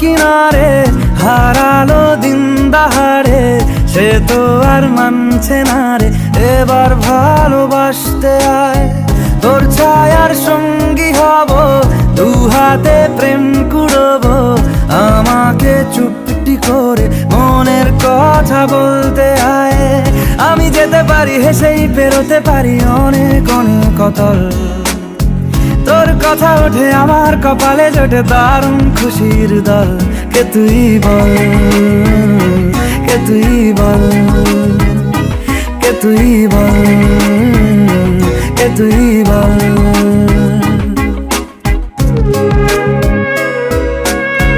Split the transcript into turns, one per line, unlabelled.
কিনারে হারালো দিন দাহাড়ে, সে তো আর মানছে না রে। এবার ভালোবাসতে আয়, তোর ছায়ার সঙ্গী হব, দু হাতে প্রেম কুড়বো। আমাকে চুপটি করে মনের কথা বলতে আয়। আমি যেতে পারি হেসেই পেরোতে পারি অনেক অনেক অতল। তোর কথা ওঠে আমার কপালে জোটে দারুণ খুশির দল। কে তুই বল, কে তুই বল, কে তুই বল, কে তুই বল।